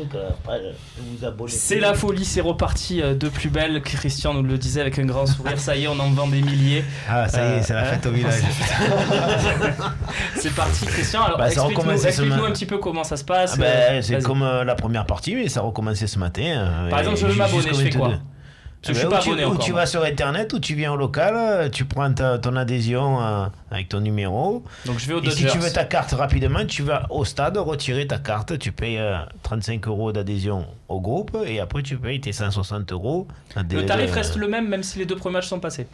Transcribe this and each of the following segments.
Facebook, vous abonnez. C'est la folie, c'est reparti de plus belle. Christian nous le disait avec un grand sourire. Ça y est, on en vend des milliers. Ah, ça y est, c'est la fête au village. C'est parti, Christian. Alors, explique-nous un petit peu comment ça se passe. C'est comme la première partie, mais ça a recommencé ce matin. Par exemple, je veux m'abonner, je fais quoi? Je suis pas abonné encore. Tu vas sur internet ou tu viens au local, tu prends ton adhésion avec ton numéro. Donc je vais au Et si tu veux ta carte rapidement, tu vas au stade retirer ta carte, tu payes 35 € d'adhésion au groupe et après tu payes tes 160 €. Le tarif reste le même si les 2 premiers matchs sont passés.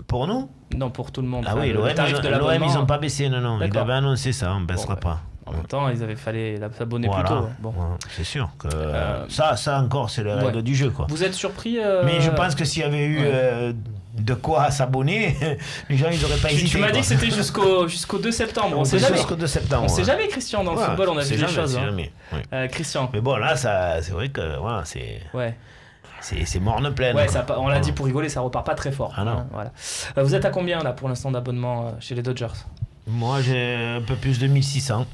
Pour nous? Non, pour tout le monde. Ah oui, l'OM, ils n'ont pas baissé, non. Ils avaient annoncé ça, on ne baissera pas. En même temps, il fallait s'abonner plus tôt. Bon. C'est sûr que ça encore, c'est les règles du jeu. Quoi. Vous êtes surpris Mais je pense que s'il y avait eu de quoi s'abonner, les gens, ils n'auraient pas hésité. Tu m'as dit que c'était jusqu'au 2 septembre. On sait jamais. Jusqu'au 2 septembre. On sait jamais, Christian, dans le football, on a vu des choses. Christian. Mais bon, là, c'est vrai que c'est... Ouais. C'est morne pleine. Ouais, on l'a dit pour rigoler, ça repart pas très fort. Ah non. Voilà. Vous êtes à combien là pour l'instant d'abonnements chez les Dodgers? Moi, j'ai un peu plus de 1600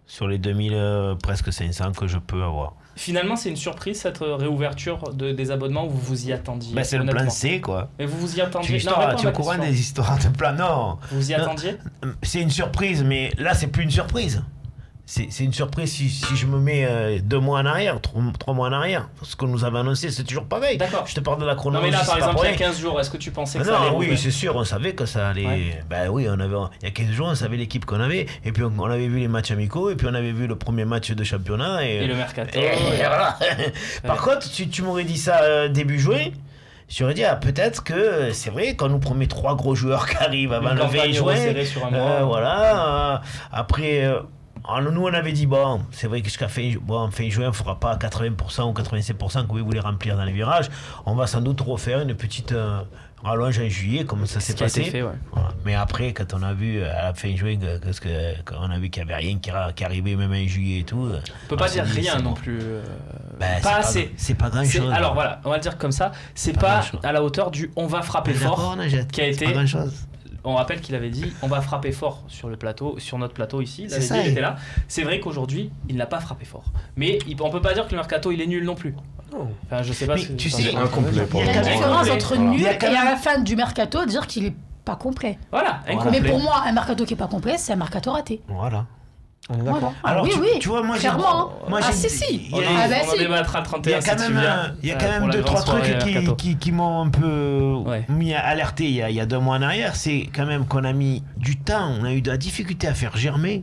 sur les 2000 presque 500 que je peux avoir. Finalement, c'est une surprise cette réouverture des abonnements où vous vous y attendiez? C'est le plan C, quoi. Mais vous vous y attendiez? Tu es au courant des histoires de plan? Non. Vous vous y attendiez? C'est une surprise, mais là, c'est plus une surprise. C'est une surprise si je me mets 2 mois en arrière, 3 mois en arrière. Ce que nous avons annoncé, c'est toujours pareil. D'accord. Je te parle de la chronologie. Non, mais là, par exemple, il y a 15 jours, est-ce que tu pensais que ça allait Oui, c'est sûr, on savait que ça allait. Ouais. Oui, il y a 15 jours, on savait l'équipe qu'on avait. Et puis, on avait vu les matchs amicaux. Et puis, on avait vu le premier match de championnat. Et le mercato. Et voilà. Par contre, tu m'aurais dit ça début juin. J'aurais dit, peut-être que c'est vrai qu'on nous promet 3 gros joueurs qui arrivent avant le 20 juin. Voilà. Après. Alors nous on avait dit c'est vrai que jusqu'à fin juin on ne fera pas 80% ou 87% que vous voulez remplir dans les virages, on va sans doute refaire une petite rallonge en juillet comme ça s'est passé. Voilà. Mais après quand on a vu à la fin juin quand on a vu qu'il n'y avait rien qui arrivait même en juillet et tout, on peut pas dire rien non plus, pas assez, c'est pas grand chose. Alors voilà, on va le dire comme ça, c'est pas à la hauteur du on va frapper fort qui a été pas grand chose. On rappelle qu'il avait dit on va frapper fort sur le plateau, sur notre plateau ici. Il était là. C'est vrai qu'aujourd'hui il n'a pas frappé fort, mais on peut pas dire que le mercato il est nul non plus. Enfin, je sais pas. Tu sais, incomplet. Il y a la différence entre nul et à la fin du mercato dire qu'il est pas complet. Voilà, incomplet. Mais pour moi, un mercato qui est pas complet, c'est un mercato raté. Voilà. On est d'accord. Alors, tu vois, moi, clairement. Si. On va débattre à 31. Il y a quand même 2-3 trucs qui m'ont un peu mis à alerter il y a 2 mois en arrière. C'est quand même qu'on a mis du temps, on a eu de la difficulté à faire Germain.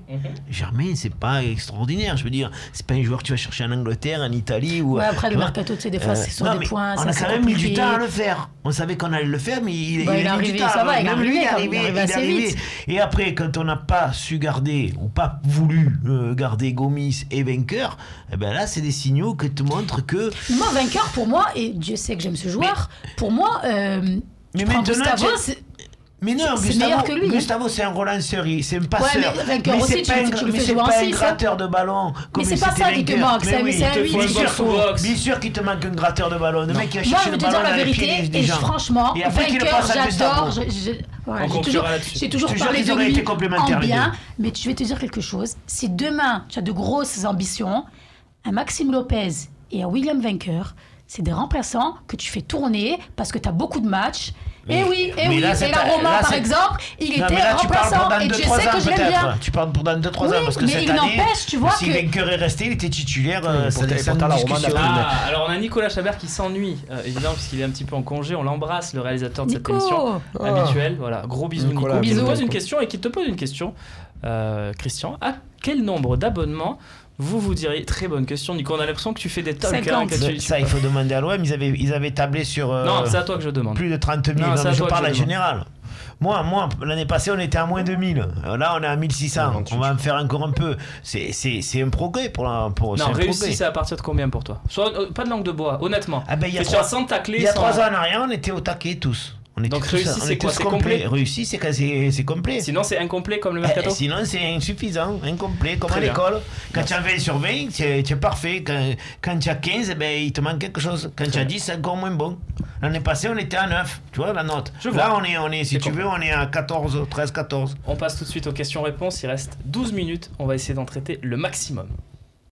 Germain, c'est pas extraordinaire. Je veux dire, c'est pas un joueur que tu vas chercher en Angleterre, en Italie. Après, le mercato, tu sais, des fois, c'est sur des points. On a quand même mis du temps à le faire. On savait qu'on allait le faire, mais il est arrivé. Ça va, il est arrivé. Et après, quand on n'a pas su garder ou pas voulu garder Gomis et vainqueur, là c'est des signaux qui te montrent que moi vainqueur pour moi, et Dieu sait que j'aime ce joueur, pour moi mais maintenant Gustavo, mais non, Gustavo c'est un relanceur, c'est un passeur. Mais vainqueur aussi, tu le fais jouer en 6. C'est pas un gratteur de ballon. Mais c'est pas ça qui te manque, c'est un 8. Bien sûr qu'il te manque un gratteur de ballon. Le mec qui va chercher le ballon dans les pieds des gens. Franchement, vainqueur, j'adore. J'ai toujours parlé de lui en bien, mais je vais te dire quelque chose. Si demain tu as de grosses ambitions, un Maxime Lopez et un William Vainqueur, c'est des remplaçants que tu fais tourner parce que tu as beaucoup de matchs. Et la Roma, par exemple, il était remplaçant. Et tu sais que je l'aime bien. Tu parles pour dans 2-3 ans parce que mais cette il année, n'empêche, tu vois que si Vainqueur est resté, il était titulaire. Pourtant, la Roma n'a pas. Alors on a Nicolas Chabert qui s'ennuie, évidemment, puisqu'il est un petit peu en congé. On l'embrasse, le réalisateur de cette émission habituelle. Voilà, gros bisous Nico. Qui te pose une question et qui te pose une question, Christian. À quel nombre d'abonnements vous diriez? Très bonne question, Nico. On a l'impression que tu fais des talks. Ça, il faut demander à l'OM. Ils avaient tablé sur. Non, c'est à toi que je demande. Plus de 30 000. Non, je parle en général. Moi, l'année passée, on était à moins de 1000. Là, on est à 1600. On va en faire encore un peu. C'est un progrès pour non, réussi, c'est à partir de combien pour toi? Pas de langue de bois, honnêtement. Il y a 3 ans en arrière, on était au taquet tous. Donc réussi, c'est quoi? C'est complet. Réussi, c'est complet. Sinon, c'est incomplet comme le mercato. Sinon, c'est insuffisant, incomplet, comme à l'école. Quand tu as 20 sur 20, tu es parfait. Quand tu as 15, il te manque quelque chose. Quand tu as 10, c'est encore moins bon. L'année passée, on était à 9. Tu vois la note. Là, on est si tu veux, on est à 14, 13, 14. On passe tout de suite aux questions-réponses. Il reste 12 minutes. On va essayer d'en traiter le maximum.